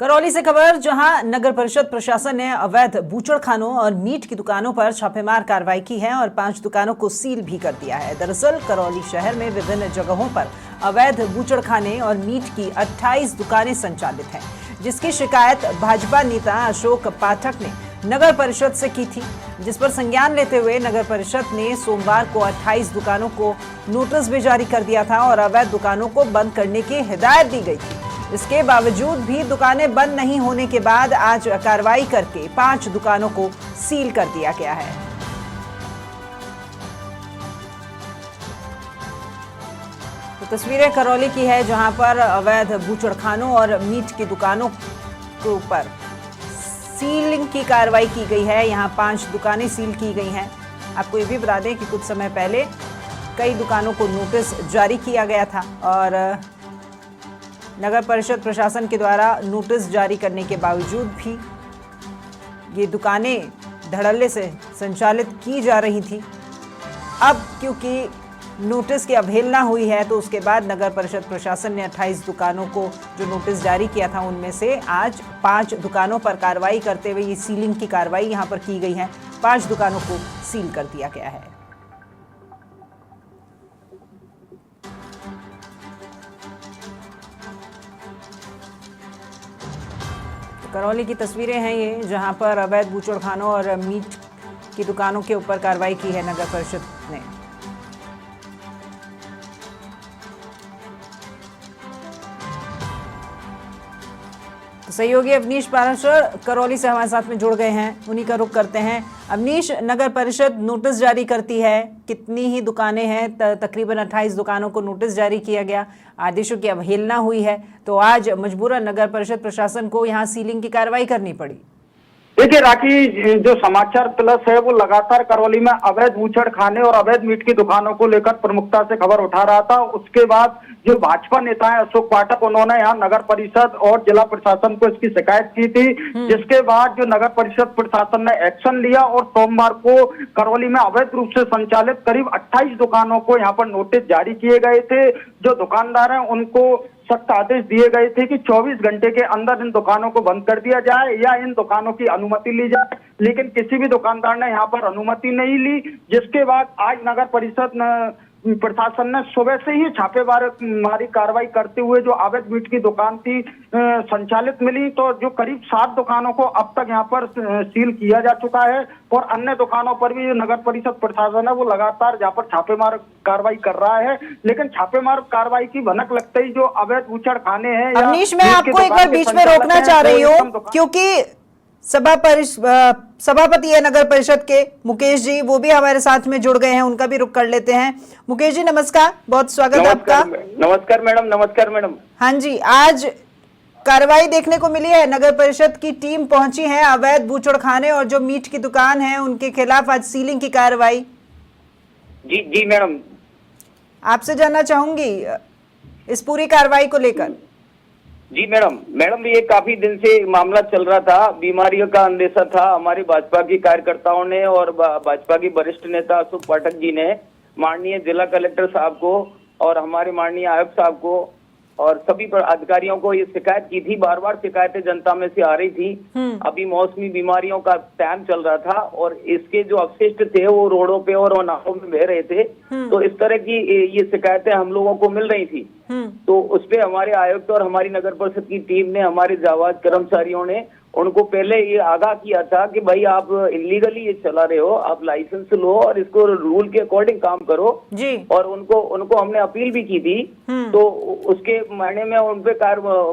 करौली से खबर, जहां नगर परिषद प्रशासन ने अवैध बूचड़खानों और मीट की दुकानों पर छापेमार कार्रवाई की है और 5 दुकानों को सील भी कर दिया है। दरअसल करौली शहर में विभिन्न जगहों पर अवैध बूचड़खाने और मीट की 28 दुकानें संचालित हैं, जिसकी शिकायत भाजपा नेता अशोक पाठक ने नगर परिषद से की थी, जिस पर संज्ञान लेते हुए नगर परिषद ने सोमवार को 28 दुकानों को नोटिस भी जारी कर दिया था और अवैध दुकानों को बंद करने की हिदायत दी गई थी। इसके बावजूद भी दुकानें बंद नहीं होने के बाद आज कार्रवाई करके 5 दुकानों को सील कर दिया गया है। तो तस्वीरें करौली की है, जहां पर अवैध बूचड़खानों और मीट की दुकानों के ऊपर सीलिंग की कार्रवाई की गई है। यहां 5 दुकानें सील की गई हैं। आपको ये भी बता दें कि कुछ समय पहले कई दुकानों को नोटिस जारी किया गया था और नगर परिषद प्रशासन के द्वारा नोटिस जारी करने के बावजूद भी ये दुकानें धड़ल्ले से संचालित की जा रही थी। अब क्योंकि नोटिस की अवहेलना हुई है, तो उसके बाद नगर परिषद प्रशासन ने 28 दुकानों को जो नोटिस जारी किया था, उनमें से आज 5 दुकानों पर कार्रवाई करते हुए ये सीलिंग की कार्रवाई यहां पर की गई है। 5 दुकानों को सील कर दिया गया है। करौली की तस्वीरें हैं ये, जहां पर अवैध बूचड़खानों और मीट की दुकानों के ऊपर कार्रवाई की है नगर परिषद ने। सहयोगी अवनीश पाराशर करौली से हमारे साथ में जुड़ गए हैं, उन्हीं का रुख करते हैं। अवनीश, नगर परिषद नोटिस जारी करती है, कितनी ही दुकानें हैं, तकरीबन 28 दुकानों को नोटिस जारी किया गया, आदेशों की अवहेलना हुई है, तो आज मजबूरन नगर परिषद प्रशासन को यहां सीलिंग की कार्रवाई करनी पड़ी। देखिए राखी, जो समाचार प्लस है वो लगातार करौली में अवैध बूचड़खाने और अवैध मीट की दुकानों को लेकर प्रमुखता से खबर उठा रहा था। उसके बाद जो भाजपा नेता है अशोक पाठक, उन्होंने यहाँ नगर परिषद और जिला प्रशासन को इसकी शिकायत की थी, जिसके बाद जो नगर परिषद प्रशासन ने एक्शन लिया और सोमवार को करौली में अवैध रूप से संचालित करीब 28 दुकानों को यहाँ पर नोटिस जारी किए गए थे। जो दुकानदार हैं उनको सख्त आदेश दिए गए थे कि 24 घंटे के अंदर इन दुकानों को बंद कर दिया जाए या इन दुकानों की अनुमति ली जाए, लेकिन किसी भी दुकानदार ने यहाँ पर अनुमति नहीं ली। जिसके बाद आज नगर परिषद प्रशासन ने सुबह से ही छापेमारी कार्रवाई करते हुए जो अवैध मीट की दुकान थी संचालित मिली, तो जो करीब 7 दुकानों को अब तक यहाँ पर सील किया जा चुका है और अन्य दुकानों पर भी नगर परिषद प्रशासन है वो लगातार यहाँ पर छापेमार कार्रवाई कर रहा है। लेकिन छापेमार कार्रवाई की भनक लगते ही जो अवैध बूचड़खाने हैं, अवनीश, मैं आपको एक बार बीच में रोकना चाह रही हूँ, क्योंकि सभापति है नगर परिषद के मुकेश जी, वो भी हमारे साथ में जुड़ गए हैं, उनका भी रुख कर लेते हैं। मुकेश जी नमस्कार, बहुत स्वागत है आपका। नमस्कार मैडम। नमस्कार मैडम। हाँ जी, आज कार्रवाई देखने को मिली है, नगर परिषद की टीम पहुंची है, अवैध बूचड़खाने और जो मीट की दुकान है उनके खिलाफ आज सीलिंग की कार्रवाई। जी मैडम, आपसे जानना चाहूंगी इस पूरी कार्रवाई को लेकर। जी मैडम, ये काफी दिन से मामला चल रहा था, बीमारियों का अंदेशा था। हमारी भाजपा की कार्यकर्ताओं ने और भाजपा की वरिष्ठ नेता अशोक पाठक जी ने माननीय जिला कलेक्टर साहब को और हमारे माननीय आयुक्त साहब को और सभी अधिकारियों को ये शिकायत की थी। बार बार शिकायतें जनता में से आ रही थी। अभी मौसमी बीमारियों का टाइम चल रहा था और इसके जो अवशिष्ट थे वो रोडों पे और नालों में बह रहे थे, तो इस तरह की ये शिकायतें हम लोगों को मिल रही थी। तो उस पे हमारे आयुक्त और हमारी नगर परिषद की टीम ने, हमारे जाबाज कर्मचारियों ने उनको पहले ये आगाह किया था कि भाई आप इलीगली ये चला रहे हो, आप लाइसेंस लो और इसको रूल के अकॉर्डिंग काम करो जी। और उनको हमने अपील भी की थी, तो उसके मायने में उन पे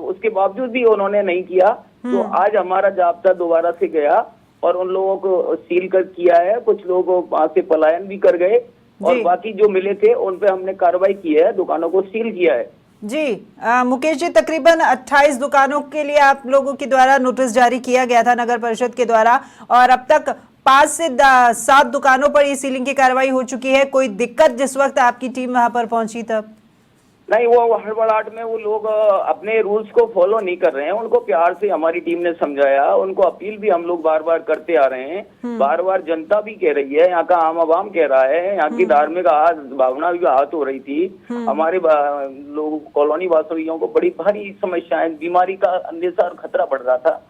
उसके बावजूद भी उन्होंने नहीं किया। तो आज हमारा जाब्ता दोबारा से गया और उन लोगों को सील कर किया है। कुछ लोग वहां से पलायन भी कर गए और बाकी जो मिले थे उन पे हमने कार्रवाई की है, दुकानों को सील किया है। जी मुकेश जी, तकरीबन 28 दुकानों के लिए आप लोगों के द्वारा नोटिस जारी किया गया था नगर परिषद के द्वारा और अब तक 5 से 7 दुकानों पर ये सीलिंग की कार्रवाई हो चुकी है। कोई दिक्कत जिस वक्त आपकी टीम वहां पर पहुंची तब? नहीं, वो हड़बड़ाहट में वो लोग अपने रूल्स को फॉलो नहीं कर रहे हैं। उनको प्यार से हमारी टीम ने समझाया, उनको अपील भी हम लोग बार बार करते आ रहे हैं। बार बार जनता भी कह रही है, यहाँ का आम आवाम कह रहा है, यहाँ की धार्मिक भावना भी आहत हो रही थी। हमारे लोग कॉलोनी वासियों को बड़ी भारी समस्याएं, बीमारी का अंदेशा और खतरा बढ़ रहा था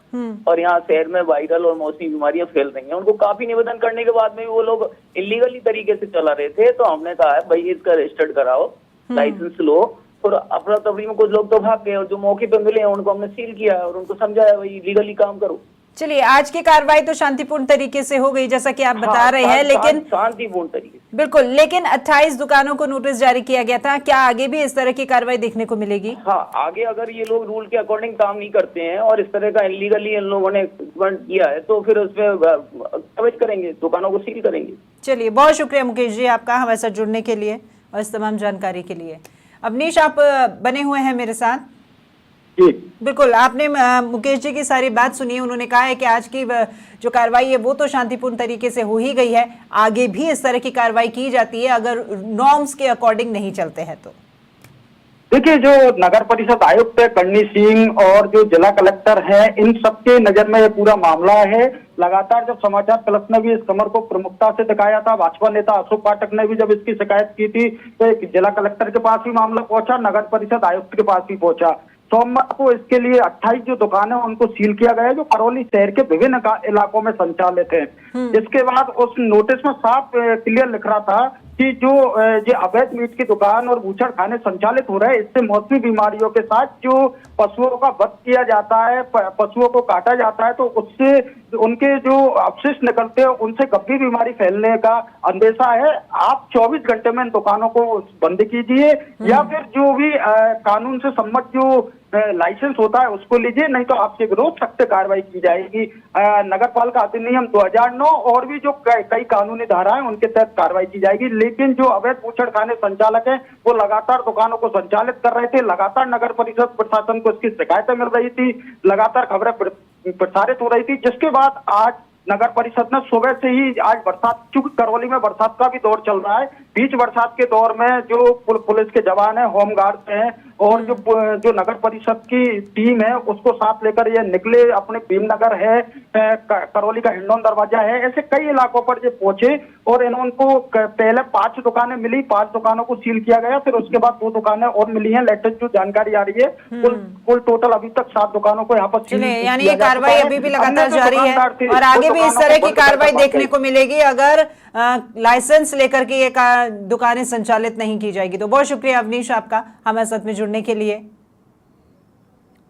और यहाँ शहर में वायरल और मौसमी बीमारियां फैल रही हैं। उनको काफी निवेदन करने के बाद में भी वो लोग इलीगली तरीके से चला रहे थे। तो हमने कहा है भाई इसका रजिस्टर्ड कराओ, लाइसेंस लो। और अफरा तफरी में कुछ लोग तो भाग गए और जो मौके पे मिले हैं उनको हमने सील किया है और उनको समझाया भाई लीगली काम करो। चलिए, आज की कार्रवाई तो शांतिपूर्ण तरीके से हो गई जैसा कि आप बता रहे हैं, लेकिन शांतिपूर्ण तरीके से बिल्कुल, लेकिन 28 दुकानों को नोटिस जारी किया गया था। क्या आगे भी इस तरह की कार्रवाई देखने को मिलेगी? हाँ, आगे अगर ये लोग रूल के अकॉर्डिंग काम नहीं करते हैं और इस तरह का इलीगली इन लोगों ने किया है तो फिर उसमें कार्रवाई करेंगे, दुकानों को सील करेंगे। चलिए, बहुत शुक्रिया मुकेश जी आपका हमारे साथ जुड़ने के लिए और इस तमाम जानकारी के लिए। अवनीश, आप बने हुए हैं मेरे साथ। बिल्कुल, आपने मुकेश जी की सारी बात सुनी। उन्होंने कहा है कि आज की जो कार्रवाई है वो तो शांतिपूर्ण तरीके से हो ही गई है, आगे भी इस तरह की कार्रवाई की जाती है अगर नॉर्म्स के अकॉर्डिंग नहीं चलते हैं तो। देखिए, जो नगर परिषद आयुक्त है कर्णी सिंह और जो जिला कलेक्टर है, इन सबके नजर में ये पूरा मामला है। लगातार जब समाचार प्लस ने भी इस खबर को प्रमुखता से दिखाया था, भाजपा नेता अशोक पाठक ने भी जब इसकी शिकायत की थी तो जिला कलेक्टर के पास भी मामला पहुंचा, नगर परिषद आयुक्त के पास भी पहुंचा। सोमवार को इसके लिए 28 जो दुकानें उनको सील किया गया है जो करौली शहर के विभिन्न इलाकों में संचालित है। इसके बाद उस नोटिस में साफ क्लियर लिख रहा था कि जो अवैध मीट की दुकान और बूचड़ खाने संचालित हो रहे हैं, इससे मौसमी बीमारियों के साथ जो पशुओं का वध किया जाता है, पशुओं को काटा जाता है, तो उससे उनके जो अवशिष्ट निकलते हैं उनसे गंभीर बीमारी फैलने का अंदेशा है। आप 24 घंटे में इन दुकानों को बंद कीजिए या फिर जो भी कानून से सम्मत जो लाइसेंस होता है उसको लीजिए, नहीं तो आपके विरोध सख्त कार्रवाई की जाएगी। नगर पालिका अधिनियम 2009 और भी जो कई कानूनी धाराएं उनके तहत कार्रवाई की जाएगी। लेकिन जो अवैध बूचड़ खाने संचालक हैं वो लगातार दुकानों को संचालित कर रहे थे, लगातार नगर परिषद प्रशासन को इसकी शिकायतें मिल रही थी, लगातार खबरें प्रसारित हो रही थी, जिसके बाद आज नगर परिषद ने सुबह से ही आज बरसात, चूंकि करौली में बरसात का भी दौर चल रहा है, बीच बरसात के दौर में जो पुलिस के जवान हैं, होमगार्ड हैं और जो नगर परिषद की टीम है उसको साथ लेकर ये निकले। अपने भीमनगर है, करौली का हिंडौन दरवाजा है, ऐसे कई इलाकों पर ये पहुंचे और इनको पहले 5 दुकानें मिली, 5 दुकानों को सील किया गया, फिर उसके बाद 2 दुकानें और मिली हैं। लेटेस्ट जो जानकारी आ रही है कुल टोटल अभी तक 7 दुकानों को यहाँ पर सील किया, यानी ये कार्रवाई अभी भी लगातार जारी है और आगे भी इस तरह की कार्रवाई देखने को मिलेगी अगर लाइसेंस लेकर के ये दुकानें संचालित नहीं की जाएगी। तो बहुत शुक्रिया अवनीश आपका हमारे साथ में जुड़ने के लिए।